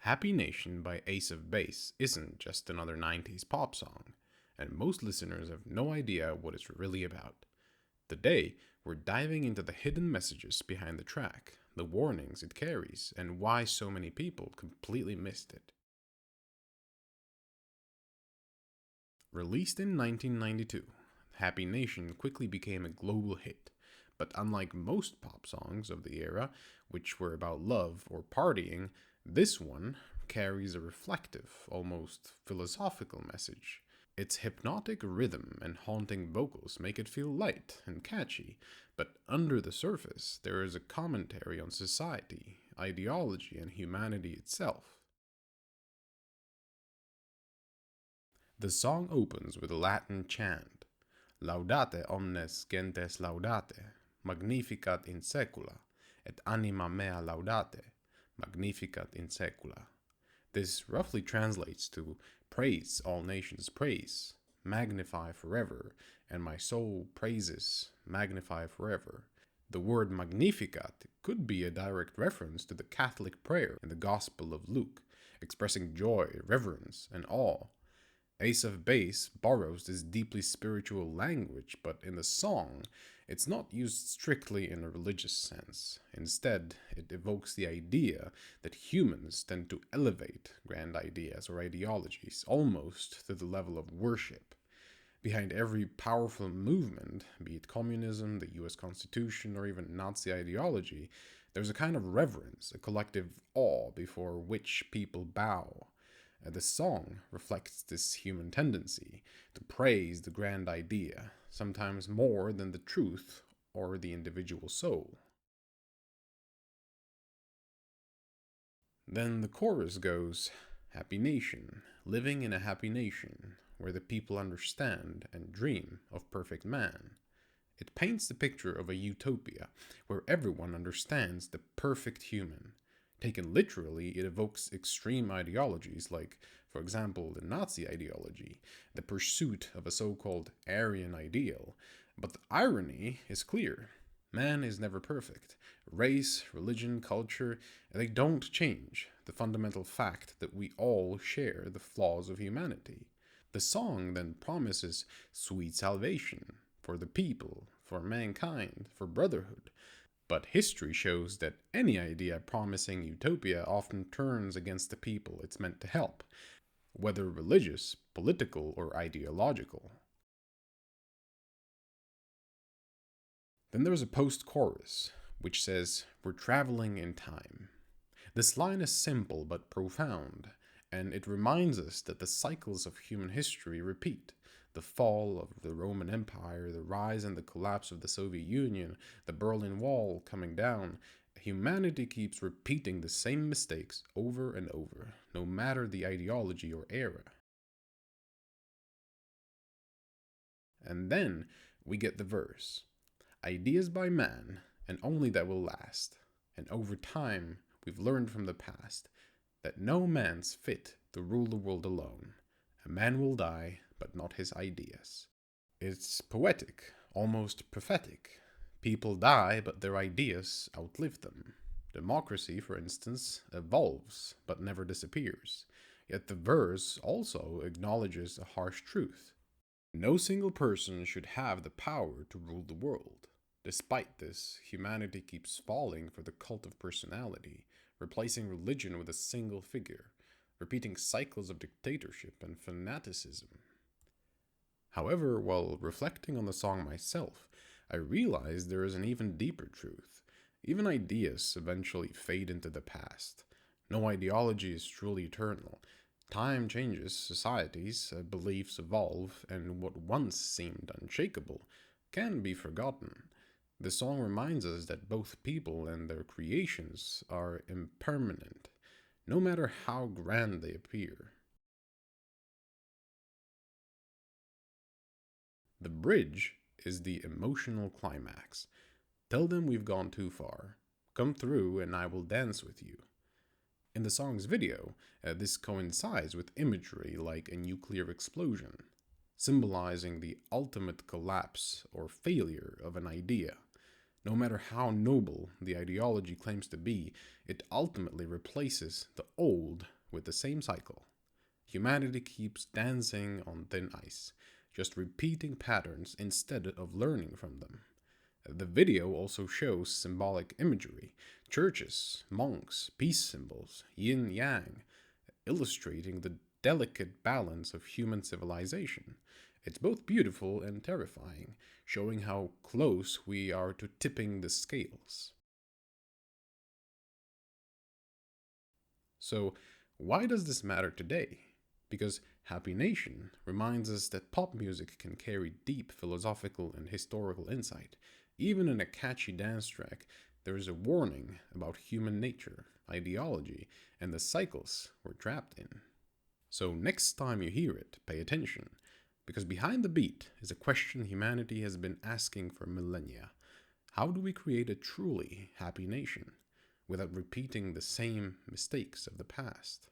Happy Nation by Ace of Base isn't just another 90s pop song, and most listeners have no idea what it's really about. Today, we're diving into the hidden messages behind the track, the warnings it carries, and why so many people completely missed it. Released in 1992, Happy Nation quickly became a global hit, but unlike most pop songs of the era, which were about love or partying, this one carries a reflective, almost philosophical message. Its hypnotic rhythm and haunting vocals make it feel light and catchy, but under the surface, there is a commentary on society, ideology, and humanity itself. The song opens with a Latin chant, Laudate omnes gentes laudate, magnificat in secula, et anima mea laudate, magnificat in secula. This roughly translates to praise all nations praise, magnify forever, and my soul praises, magnify forever. The word magnificat could be a direct reference to the Catholic prayer in the Gospel of Luke, expressing joy, reverence, and awe. Ace of Base borrows this deeply spiritual language, but in the song, it's not used strictly in a religious sense. Instead, it evokes the idea that humans tend to elevate grand ideas or ideologies almost to the level of worship. Behind every powerful movement, be it communism, the US Constitution, or even Nazi ideology, there's a kind of reverence, a collective awe before which people bow. The song reflects this human tendency to praise the grand idea, sometimes more than the truth or the individual soul. Then the chorus goes, Happy nation, living in a happy nation, where the people understand and dream of perfect man. It paints the picture of a utopia, where everyone understands the perfect human. Taken literally, it evokes extreme ideologies like, for example, the Nazi ideology, the pursuit of a so-called Aryan ideal. But the irony is clear. Man is never perfect. Race, religion, culture, they don't change the fundamental fact that we all share the flaws of humanity. The song then promises sweet salvation for the people, for mankind, for brotherhood. But history shows that any idea promising utopia often turns against the people it's meant to help, whether religious, political, or ideological. Then there's a post-chorus, which says, We're traveling in time. This line is simple but profound, and it reminds us that the cycles of human history repeat. The fall of the Roman Empire, the rise and the collapse of the Soviet Union, the Berlin Wall coming down, humanity keeps repeating the same mistakes over and over, no matter the ideology or era. And then we get the verse. Ideas by man, and only that will last. And over time, we've learned from the past that no man's fit to rule the world alone. A man will die, but not his ideas. It's poetic, almost prophetic. People die, but their ideas outlive them. Democracy, for instance, evolves, but never disappears. Yet the verse also acknowledges a harsh truth. No single person should have the power to rule the world. Despite this, humanity keeps falling for the cult of personality, replacing religion with a single figure, repeating cycles of dictatorship and fanaticism. However, while reflecting on the song myself, I realized there is an even deeper truth. Even ideas eventually fade into the past. No ideology is truly eternal. Time changes societies, beliefs evolve, and what once seemed unshakable can be forgotten. The song reminds us that both people and their creations are impermanent, no matter how grand they appear. The bridge is the emotional climax. Tell them we've gone too far. Come through and I will dance with you. In the song's video, this coincides with imagery like a nuclear explosion, symbolizing the ultimate collapse or failure of an idea. No matter how noble the ideology claims to be, it ultimately replaces the old with the same cycle. Humanity keeps dancing on thin ice, just repeating patterns instead of learning from them. The video also shows symbolic imagery, churches, monks, peace symbols, yin yang, illustrating the delicate balance of human civilization. It's both beautiful and terrifying, showing how close we are to tipping the scales. So, why does this matter today? Because Happy Nation reminds us that pop music can carry deep philosophical and historical insight. Even in a catchy dance track, there is a warning about human nature, ideology, and the cycles we're trapped in. So next time you hear it, pay attention, because behind the beat is a question humanity has been asking for millennia. How do we create a truly happy nation without repeating the same mistakes of the past?